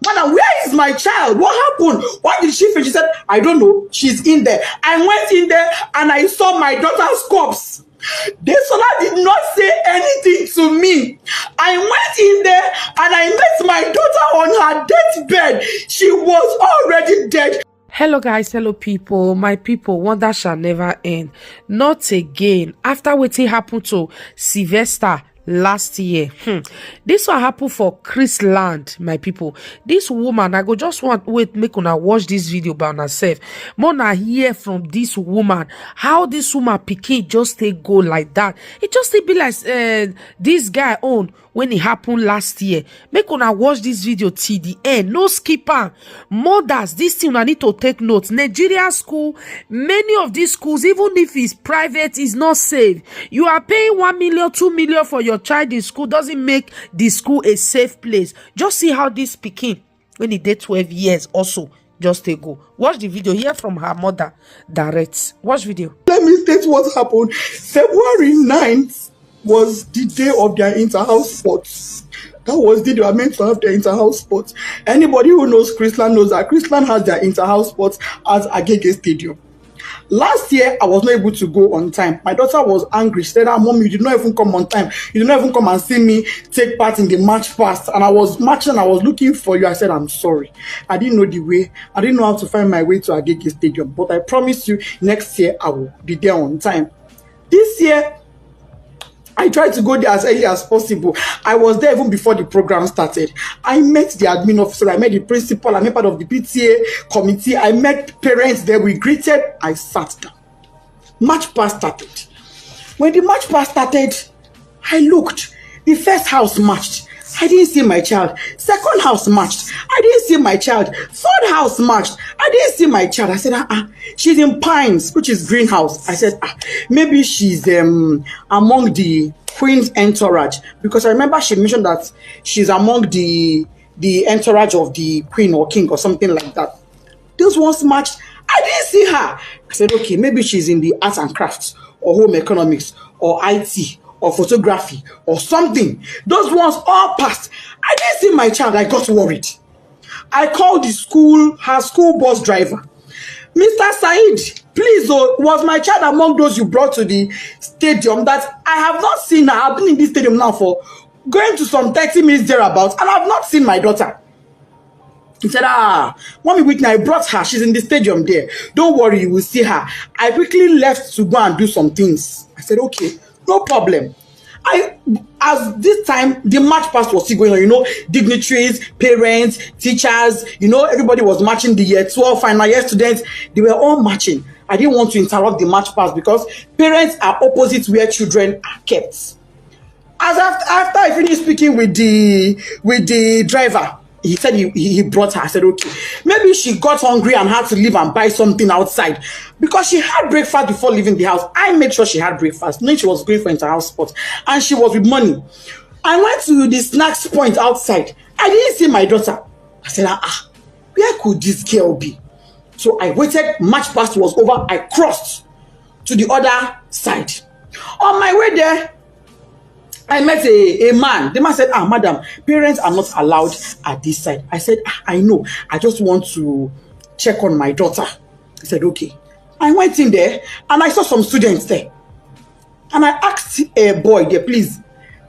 Madam, where is my child? What happened? Why did she faint? She said, I don't know. She's in there. I went in there and I saw my daughter's corpse. Desola did not say anything to me. I went in there and I met my daughter on her deathbed. She was already dead. Hello guys, hello people, my people. Wonder shall never end. Not again. After wetin happened to Sylvester last year, this one happen for Criesout, my people. This woman, I go just want wait make una watch this video by herself. Mona hear from this woman how this woman pikin just take go like that. It just be like this guy own when it happened last year. Make una watch this video till the end. No skipper. Mothers, this thing I need to take notes. Nigeria school, many of these schools, even if it's private, is not safe. You are paying 1 million, 2 million for your child in school, doesn't make the school a safe place. Just see how this pikin, when he did 12 years also, just take go. Watch the video. Hear from her mother direct. Watch video. Let me state what happened. February 9th was the day of their inter-house sports. That was the day they were meant to have their inter-house sports. Anybody who knows Criesout knows that Criesout has their inter-house sports at Agege Stadium. Last year, I was not able to go on time. My daughter was angry. She said, Mom, you did not even come on time. You did not even come and see me take part in the match past. And I was marching, I was looking for you. I said, I'm sorry. I didn't know the way. I didn't know how to find my way to Agege Stadium. But I promise you, next year, I will be there on time. This year, I tried to go there as early as possible. I was there even before the program started. I met the admin officer, I met the principal, I met part of the PTA committee, I met parents there, we greeted, I sat down. Match pass started. When the match pass started, I looked. The first house matched. I didn't see my child. Second house matched. I didn't see my child. Third house matched. I didn't see my child. I said, she's in Pines, which is greenhouse. I said, maybe she's among the Queen's entourage, because I remember she mentioned that she's among the entourage of the Queen or King or something like that. Those ones matched. I didn't see her. I said, okay, maybe she's in the arts and crafts or home economics or IT or photography or something. Those ones all passed. I didn't see my child. I got worried. I called the school, her school bus driver. Mr. Said, please, was my child among those you brought to the stadium? That I have not seen her. I've been in this stadium now for going to some 30 minutes thereabouts, and I've not seen my daughter. He said, Mommy Whitney, I brought her. She's in the stadium there. Don't worry, you will see her. I quickly left to go and do some things. I said, okay, no problem. As this time, the march past was still going on, dignitaries, parents, teachers, everybody was marching. The year 12 final year students, they were all marching. I didn't want to interrupt the march past because parents are opposite where children are kept. As after I finished speaking with the driver, he said he brought her. I said, okay. Maybe she got hungry and had to leave and buy something outside. Because she had breakfast before leaving the house. I made sure she had breakfast, knowing she was going for inter-house sports. And she was with money. I went to the snacks point outside. I didn't see my daughter. I said, where could this girl be? So I waited. Match past was over. I crossed to the other side. On my way there, I met a man. The man said, madam, parents are not allowed at this side. I said, I know. I just want to check on my daughter. He said, okay. I went in there and I saw some students there. And I asked a boy there, please.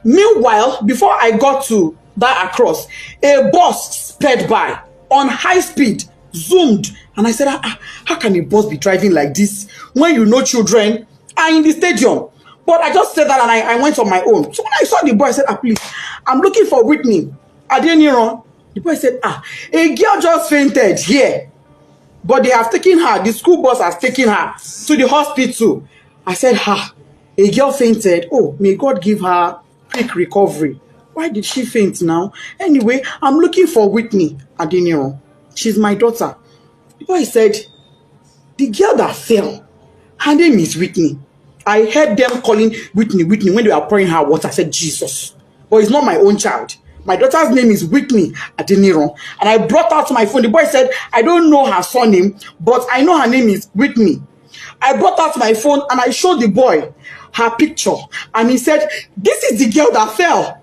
Meanwhile, before I got to that across, a bus sped by on high speed, zoomed. And I said, how can a bus be driving like this when children are in the stadium? But I just said that and I went on my own. So when I saw the boy, I said, please, I'm looking for Whitney. The boy said, a girl just fainted here. But they have taken her, the school bus has taken her to the hospital. I said, a girl fainted. Oh, may God give her quick recovery. Why did she faint now? Anyway, I'm looking for Whitney Adeniro. She's my daughter. The boy said, the girl that fell, her name is Whitney. I heard them calling Whitney when they were pouring her water. I said, Jesus. But it's not my own child. My daughter's name is Whitney Adeniro. And I brought out my phone. The boy said, I don't know her surname, but I know her name is Whitney. I brought out my phone and I showed the boy her picture. And he said, this is the girl that fell.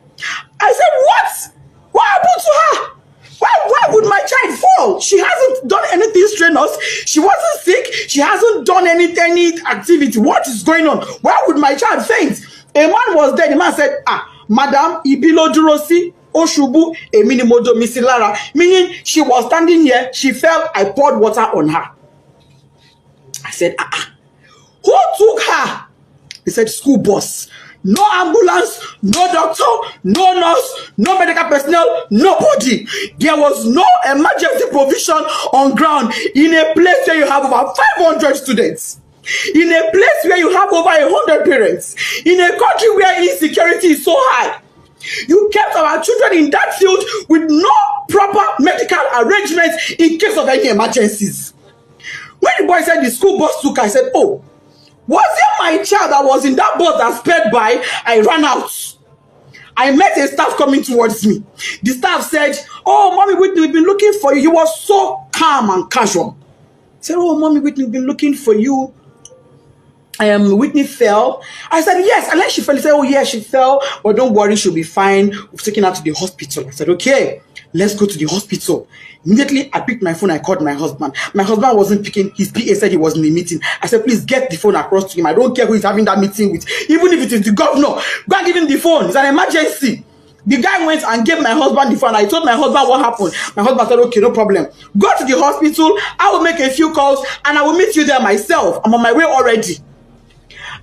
I said, what? What happened to her? Why would child fall? She hasn't done anything strenuous. She wasn't sick. She hasn't done any activity. What is going on? Why would my child faint? A man was there. The man said, Madam, ibilo durosi oshubu eminimodo misilara. Meaning she was standing here. She fell. I poured water on her. I said, who took her? He said, school bus. No ambulance, no doctor, no nurse, no medical personnel, nobody. There was no emergency provision on ground in a place where you have over 500 students. In a place where you have over 100 parents. In a country where insecurity is so high. You kept our children in that field with no proper medical arrangements in case of any emergencies. When the boy said the school bus took her, I said, oh, was it my child that was in that bus that sped by? I ran out. I met a staff coming towards me. The staff said, oh, Mommy Whitney, we've been looking for you. He was so calm and casual. I said, oh, Mommy Whitney, we've been looking for you. Whitney fell. I said, yes. And then she fell. He said, oh, yeah, she fell. But don't worry, she'll be fine. We've taken her to the hospital. I said, okay, let's go to the hospital. Immediately, I picked my phone. I called my husband. My husband wasn't picking. His PA said he was in the meeting. I said, please get the phone across to him. I don't care who he's having that meeting with. Even if it is the governor, go and give him the phone. It's an emergency. The guy went and gave my husband the phone. I told my husband what happened. My husband said, okay, no problem. Go to the hospital. I will make a few calls and I will meet you there myself. I'm on my way already.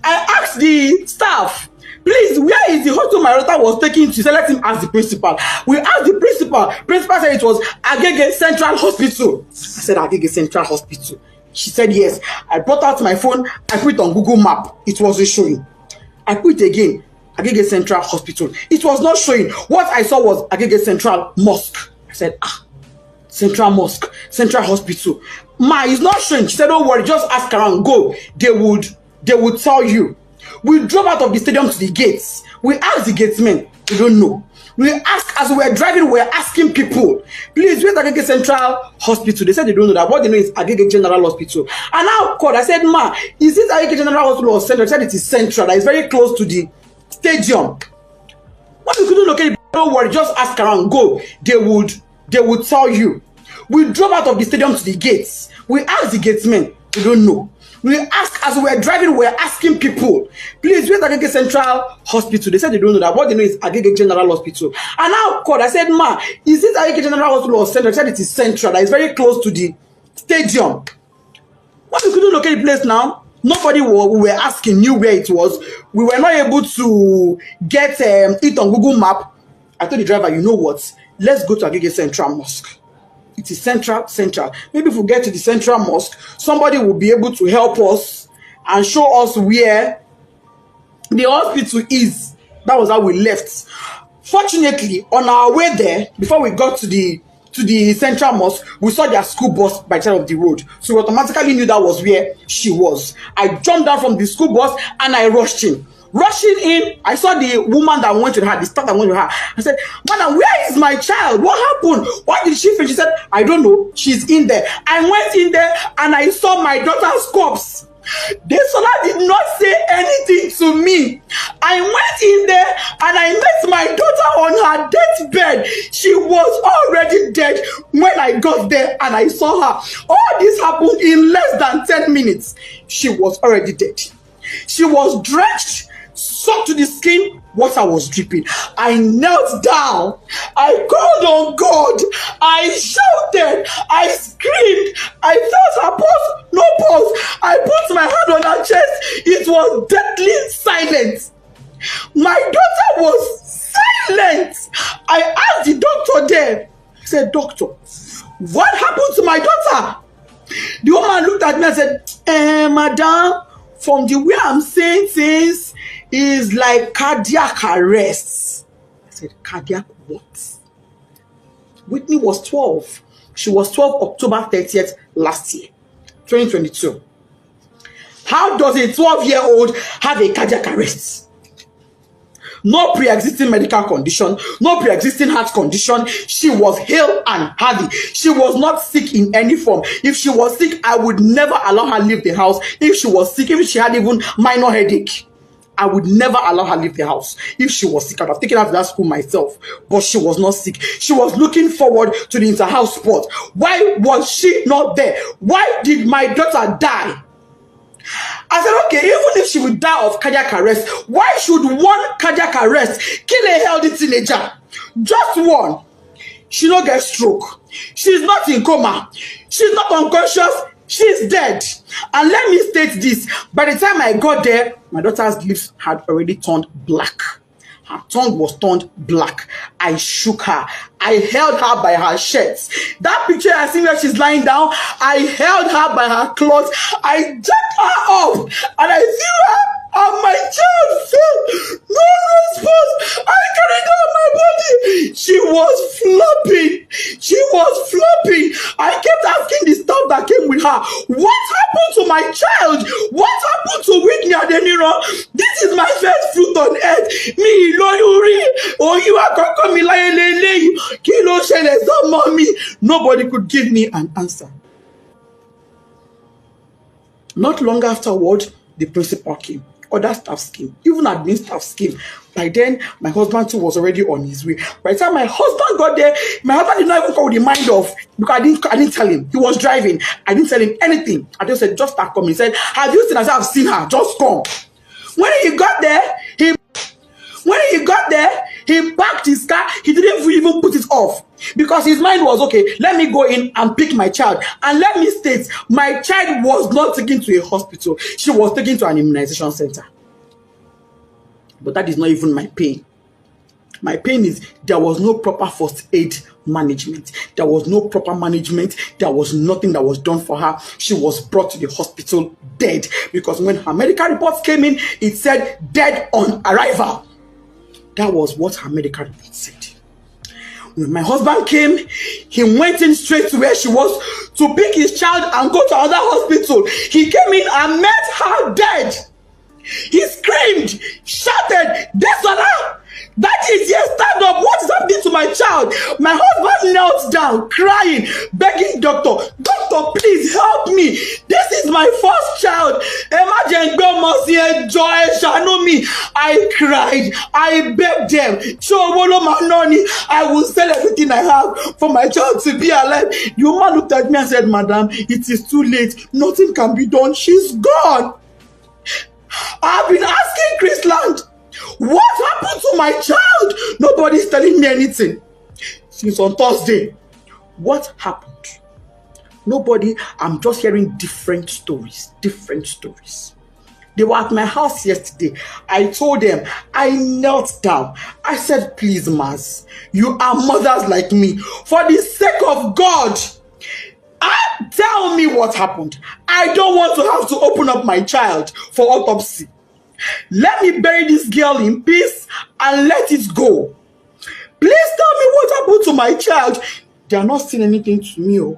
I asked the staff, please, where is the hospital my daughter was taken to? So let him ask the principal. We asked the principal. Principal said it was Agege Central Hospital. I said, Agege Central Hospital. She said, yes. I brought out my phone. I put it on Google Map. It wasn't showing. I put it again. Agege Central Hospital. It was not showing. What I saw was Agege Central Mosque. I said, Central Mosque, Central Hospital. Ma, it's not showing. She said, don't worry, just ask around. Go. They would tell you. We drove out of the stadium to the gates. We asked the gatesmen. We don't know. We asked, as we were driving, we were asking people, please, where's Agege Central Hospital? They said they don't know that. What they know is Agege General Hospital. And I called. I said, Ma, is it Agege General Hospital or Central? They said it is Central. That is very close to the stadium. When we couldn't locate it, don't worry, just ask around. Go. They would tell you. We drove out of the stadium to the gates. We asked the gatesmen. We don't know. We asked, as we were driving, we were asking people, please, where's Agege Central Hospital? They said they don't know that. What they know is Agege General Hospital. And I called. I said, Ma, is it Agege General Hospital or Central? They said it is Central. That is very close to the stadium. When we couldn't locate the place now, nobody we were asking knew where it was. We were not able to get it on Google Map. I told the driver, you know what? Let's go to Agege Central Mosque. It is central. Maybe if we get to the Central Mosque, somebody will be able to help us and show us where the hospital is. That was how we left. Fortunately, on our way there, before we got to the Central Mosque, we saw their school bus by the side of the road. So we automatically knew that was where she was. I jumped down from the school bus and I rushed in. Rushing in, I saw the woman that went with her, the staff that went with her. I said, Madam, where is my child? What happened? Why did she faint? She said, I don't know. She's in there. I went in there and I saw my daughter's corpse. Desola did not say anything to me. I went in there and I met my daughter on her deathbed. She was already dead when I got there and I saw her. All this happened in less than 10 minutes. She was already dead. She was drenched, soaked to the skin. Water was dripping. I knelt down. I called on God. I shouted. I screamed. I felt her pulse. No pulse. I put my hand on her chest. It was deadly silent. My daughter was silent. I asked the doctor there. He said, Doctor, what happened to my daughter? The woman looked at me and said, Madam, from the way I'm saying things, is like cardiac arrest. I said, cardiac what? Whitney was 12. She was 12 October 30th last year, 2022. How does a 12-year-old have a cardiac arrest? No pre-existing medical condition, no pre-existing heart condition. She was hale and healthy. She was not sick in any form. If she was sick, I would never allow her leave the house. If she was sick, if she had even minor headache, I would never allow her leave the house. If she was sick, I would have taken her to that school myself. But she was not sick. She was looking forward to the inter-house sport. Why was she not there? Why did my daughter die? I said, okay, even if she would die of cardiac arrest, why should one cardiac arrest kill a healthy teenager? Just one. She don't get stroke. She's not in coma. She's not unconscious. She's dead. And let me state this. By the time I got there, my daughter's lips had already turned black. Her tongue was turned black. I shook her. I held her by her shirts. That picture I see where she's lying down, I held her by her clothes. I jacked her up and I threw her and my child fell. No response. I carried her on my body. She was flopping. She was flopping. I kept asking the staff that came with her, what happened to my child? What happened to Whitney Adeniro? This is my first fruit on earth. Me, Loyuri, oh, you are going me like Kilo Shele, mommy. Nobody could give me an answer. Not long afterward, the principal came. Other staff came, even admin staff came. By then, my husband too was already on his way. By the time my husband got there, my husband did not even come with the mind of, because I didn't tell him. He was driving. I didn't tell him anything. I just said, just start coming. He said, have you seen her? I said, I've seen her. Just come. When he got there, he parked his car. He didn't even put it off because his mind was, okay, let me go in and pick my child. And let me state, my child was not taken to a hospital. She was taken to an immunization center. But that is not even my pain. My pain is there was no proper first aid management. There was no proper management. There was nothing that was done for her. She was brought to the hospital dead because when her medical reports came in, it said dead on arrival. That was what her medical report said. When my husband came, he went in straight to where she was to pick his child and go to another hospital. He came in and met her dead. He screamed, shouted, Desola! That is, yes, stand up. What is happening to my child? My husband knelt down, crying, begging doctor, please help me. This is my first child. I cried. I begged them. I will sell everything I have for my child to be alive. The man looked at me and said, Madam, it is too late. Nothing can be done. She's gone. I've been asking Chrisland, what happened to my child? Nobody's telling me anything. Since on Thursday, what happened? Nobody. I'm just hearing different stories. They were at my house yesterday. I told them, I knelt down. I said, please, Mas, you are mothers like me. For the sake of God, tell me what happened. I don't want to have to open up my child for autopsy. Let me bury this girl in peace and let it go. Please tell me what happened to my child. They are not saying anything to me.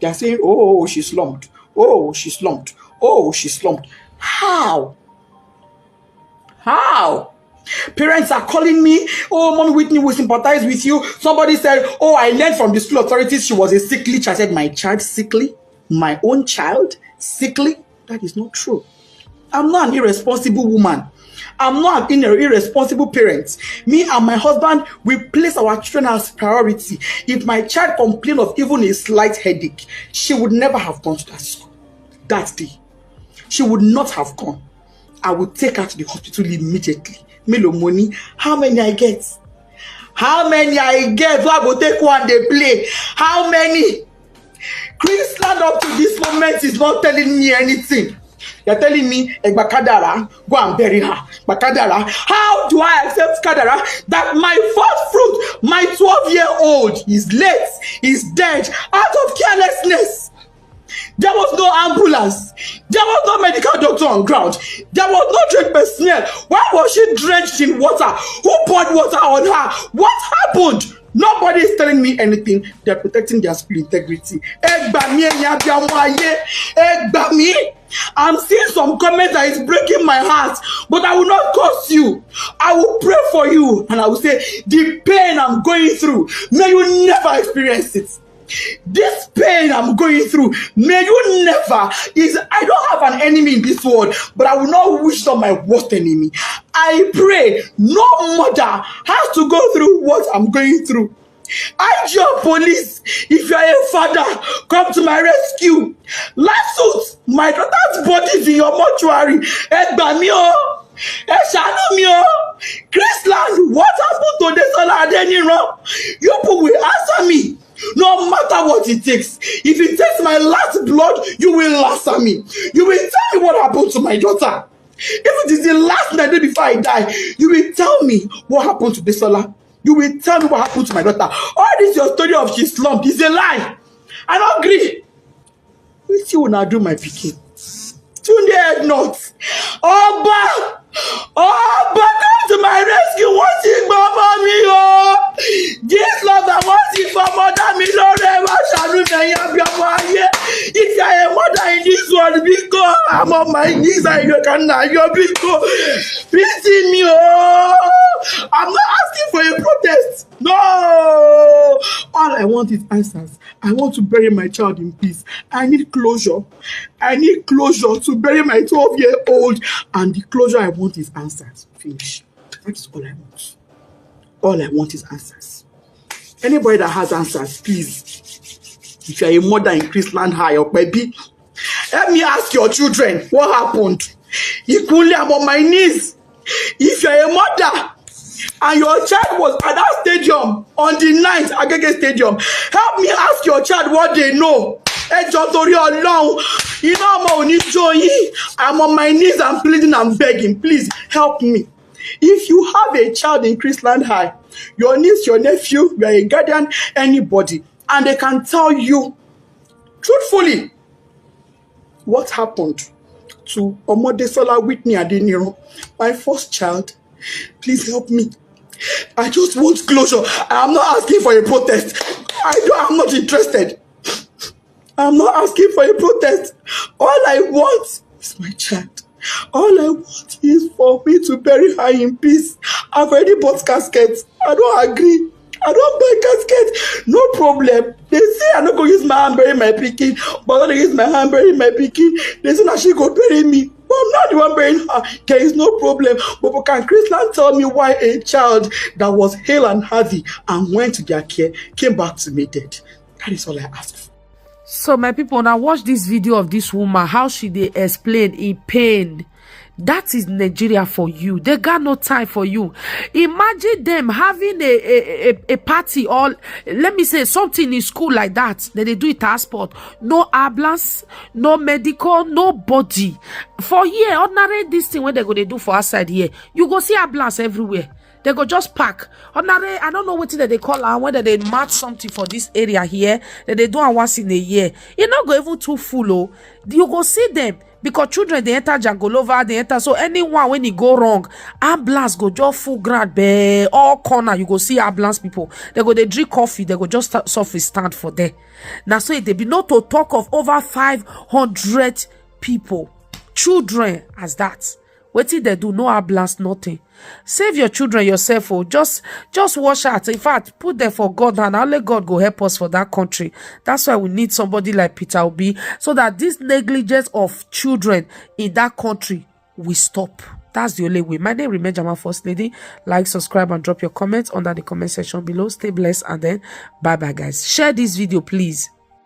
They are saying, oh, she slumped. Oh, she slumped. Oh, she slumped. How? Parents are calling me. Oh, Mommy Whitney will sympathize with you. Somebody said, oh, I learned from the school authorities she was a sickly child. I said, my child sickly? My own child sickly? That is not true. I'm not an irresponsible woman. I'm not an irresponsible parent. Me and my husband, we place our children as priority. If my child complained of even a slight headache, she would never have gone to that school that day. She would not have gone. I would take her to the hospital immediately. Melo money. How many I get? How many I get? So I go take one, they play. How many? Criesout up to this moment is not telling me anything. You're telling me, Bakadara, go and bury her. Bakadara, how do I accept Kadara that my first fruit, my 12-year-old, is late, is dead, out of carelessness? There was no ambulance. There was no medical doctor on ground. There was no trained personnel. Why was she drenched in water? Who poured water on her? What happened? Nobody is telling me anything. They're protecting their school integrity. I'm seeing some comments that is breaking my heart, but I will not curse you. I will pray for you, and I will say, the pain I'm going through, may you never experience it. This pain I'm going through, may you never, I don't have an enemy in this world, but I will not wish on my worst enemy. I pray no mother has to go through what I'm going through. IGO police, if you are a father, come to my rescue. Last suit, my daughter's body is in your mortuary. Gbà mí o, ẹ ṣàánú mi o. Chrisland, what happened to Desola Adeniran? You people will answer me. No matter what it takes. If it takes my last blood, you will answer me. You will tell me what happened to my daughter. If it is the last night before I die, you will tell me what happened to Desola. You will tell me what happened to my daughter. All this your story of she slumped is a lie. I don't agree. Wetin you now do, my pikin? Tunde head nuts. Oba, come to my rescue. What's it, mama me? Oh, this love that wants it for mother me. Lord, if you are a mother in this world, because I'm on my knees and you can now, you're because pity me. Oh, I'm not asking for a protest. No, all I want is answers. I want to bury my child in peace. I need closure. I need closure to bury my 12-year-old, and the closure I want is answers. Finish. That's all I want. All I want is answers. Anybody that has answers, please. If you are a mother in Chrisland High or baby, let me ask your children what happened. Equally, I'm on my knees. If you are a mother and your child was at that stadium on the night, Agege Stadium, help me ask your child what they know. I'm on my knees, I'm pleading, I'm begging. Please help me. If you have a child in Chrisland High, your niece, your nephew, you are a guardian, anybody, and they can tell you truthfully what happened to Omodesola Whitney Adeniran, my first child, please help me. I just want closure. I'm not asking for a protest. I'm not interested. I'm not asking for a protest. All I want is my child. All I want is for me to bury her in peace. I've already bought caskets. I don't agree. I don't buy casket. No problem. They say I'm not going to use my hand bury my pikin, but I'm going to use my hand bury my pikin. They say that she go bury me. But I'm not the one burying her. There is no problem. But can Chrisland tell me why a child that was hale and healthy and went to their care came back to me dead? That is all I ask for. So my people, now watch this video of this woman, how she dey explain in pain. That is Nigeria for you. They got no time for you. Imagine them having a party, or let me say something in school like that. Then they do it passport. No ambulance, no medical, nobody. For here, ordinary this thing when they go they do for outside here, you go see ambulance everywhere. They go just pack. Ordinary, I don't know what they call her, whether they match something for this area here, that they do it once in a year. You not go even too full, oh. You go see them. Because children, they enter Jangolova, they enter. So anyone, when it go wrong, ambulance go just full ground, all corner, you go see ambulance people. They go, they drink coffee, they go just surface stand for there. Now, so they be not to talk of over 500 people. Children as that. What did they do? No ambulance, nothing. Save your children yourself. Oh, just wash out. In fact, put them for God, and only God go help us for that country. That's why we need somebody like Peter Obi, so that this negligence of children in that country will stop. That's the only way. My name remains Jama First Lady. Like, subscribe, and drop your comments under the comment section below. Stay blessed, and then bye bye, guys. Share this video, please.